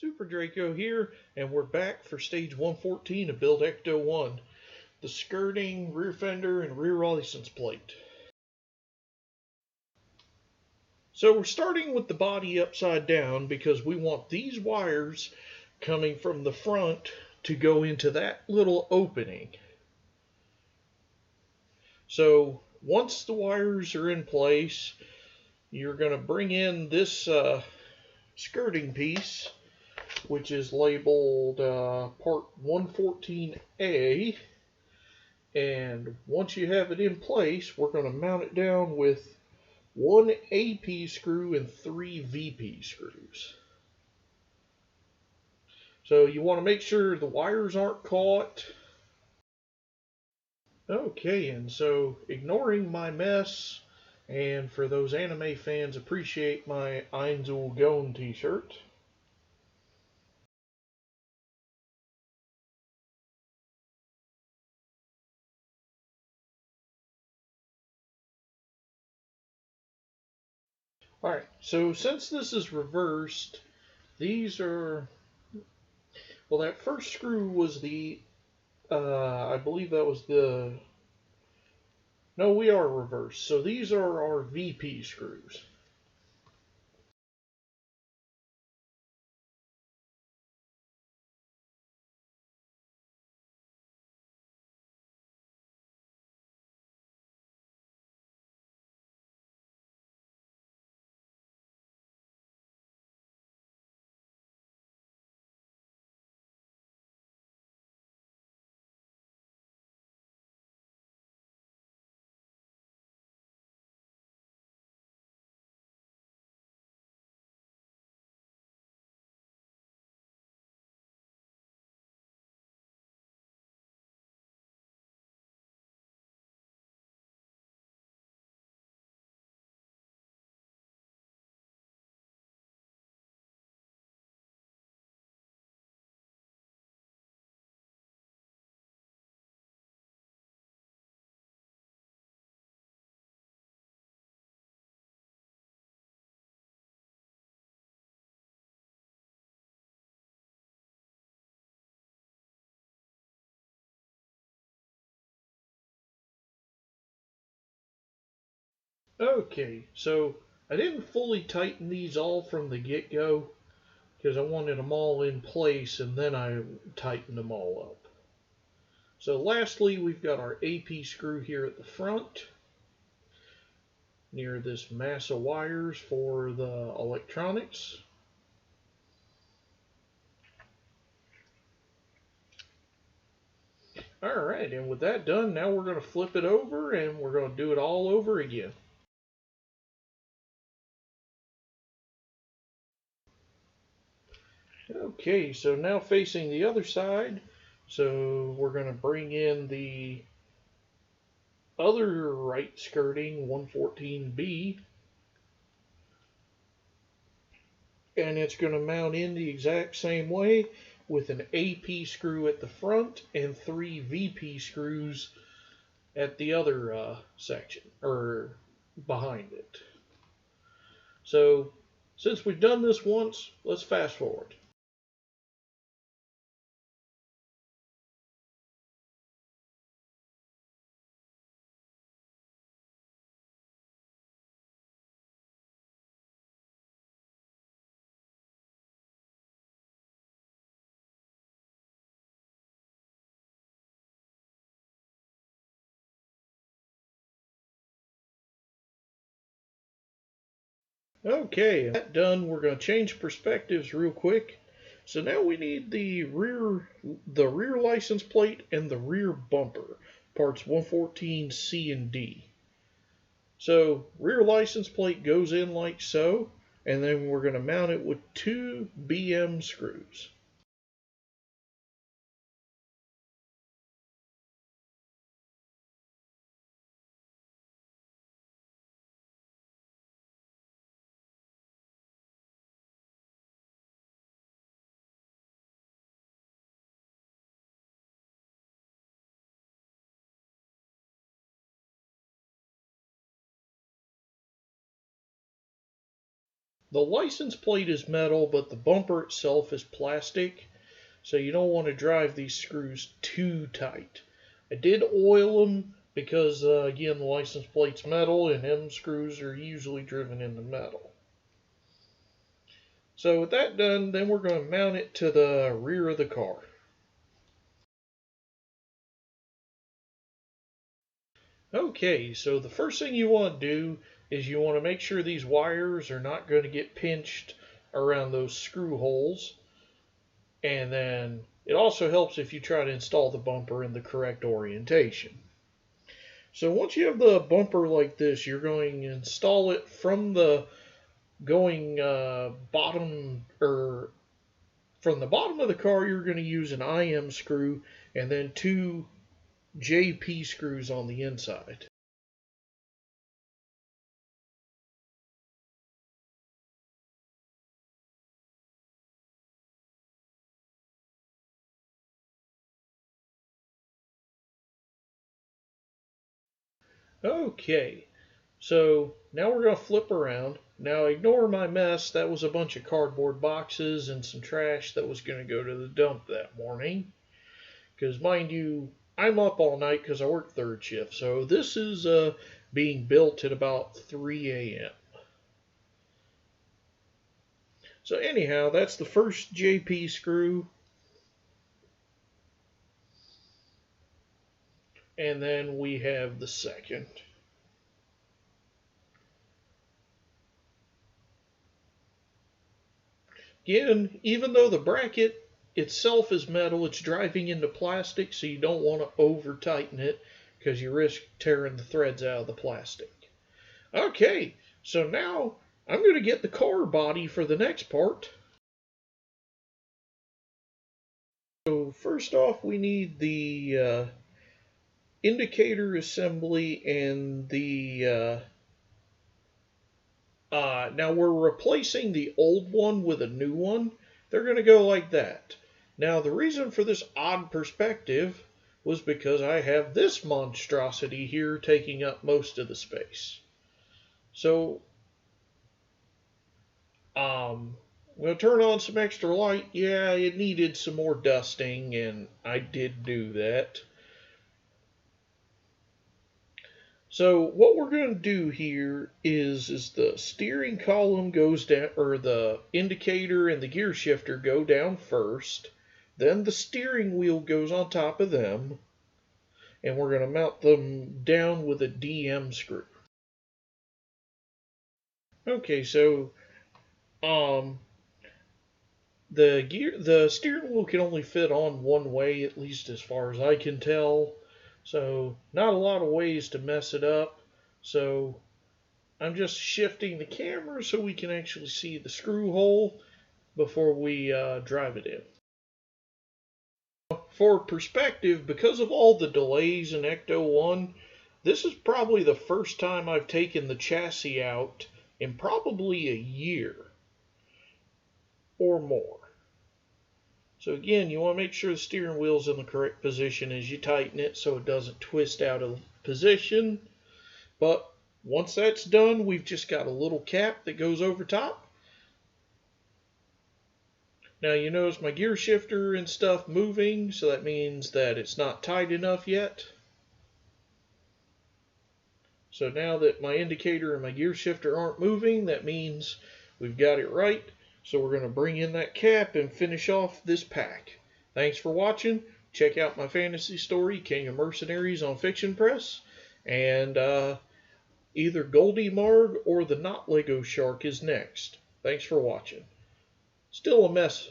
Super Draco here, and we're back for stage 114 of build Ecto-1, the skirting, rear fender, and rear license plate. So we're starting with the body upside down because we want these wires coming from the front to go into that little opening. So once the wires are in place, you're going to bring in this skirting piece, which is labeled part 114A, and once you have it in place, we're going to mount it down with one AP screw and 3 VP screws. So you want to make sure the wires aren't caught. Okay, and so ignoring my mess, and for those anime fans, appreciate my Einzel Gone t-shirt. Alright, so since this is reversed, these are, well, that first screw was the, I believe that was the, no, we are reversed. So these are our VP screws. Okay, so I didn't fully tighten these all from the get-go because I wanted them all in place and then I tightened them all up. So lastly, we've got our AP screw here at the front near this mass of wires for the electronics. Alright, and with that done, now we're going to flip it over and we're going to do it all over again. Okay, so now facing the other side, so we're going to bring in the other right skirting 114B, and it's going to mount in the exact same way with an AP screw at the front and 3 VP screws at the other section, or behind it. So since we've done this once, let's fast forward. Okay, that done, we're going to change perspectives real quick. So now we need the rear license plate and the rear bumper, parts 114C and D. So rear license plate goes in like so, and then we're going to mount it with 2 BM screws. the license plate is metal, but the bumper itself is plastic. So you don't want to drive these screws too tight. I did oil them because, again, the license plate's metal and M screws are usually driven into metal. So with that done, then we're going to mount it to the rear of the car. Okay, so the first thing you want to do is you want to make sure these wires are not going to get pinched around those screw holes. And then it also helps if you try to install the bumper in the correct orientation. So once you have the bumper like this, you're going to install it from the bottom, or from the bottom of the car. You're going to use an IM screw and then 2 JP screws on the inside. Okay, so now we're going to flip around. Now ignore my mess. That was a bunch of cardboard boxes and some trash that was going to go to the dump that morning. Because mind you, I'm up all night because I work third shift. So this is being built at about 3 a.m. So anyhow, that's the first JP screw. And then we have the second. Again, even though the bracket itself is metal, it's driving into plastic, so you don't want to over tighten it because you risk tearing the threads out of the plastic. Okay, so now I'm going to get the car body for the next part. So first off, we need the indicator assembly and the now we're replacing the old one with a new one. They're going to go like that. Now the reason for this odd perspective was because I have this monstrosity here taking up most of the space. So I'm going to turn on some extra light. Yeah, it needed some more dusting, and I did do that. So what we're going to do here is the steering column goes down, or the indicator and the gear shifter go down first. Then the steering wheel goes on top of them. And we're going to mount them down with a DM screw. Okay, so the steering wheel can only fit on one way, at least as far as I can tell. So not a lot of ways to mess it up. So I'm just shifting the camera so we can actually see the screw hole before we drive it in. For perspective, because of all the delays in Ecto-1, this is probably the first time I've taken the chassis out in probably a year or more. So again, you want to make sure the steering wheel's in the correct position as you tighten it so it doesn't twist out of position. But once that's done, we've just got a little cap that goes over top. Now you notice my gear shifter and stuff moving, so that means that it's not tight enough yet. So now that my indicator and my gear shifter aren't moving, that means we've got it right. So we're going to bring in that cap and finish off this pack. Thanks for watching. Check out my fantasy story, King of Mercenaries, on Fiction Press. And either Goldie Marg or the Not Lego Shark is next. Thanks for watching. Still a mess.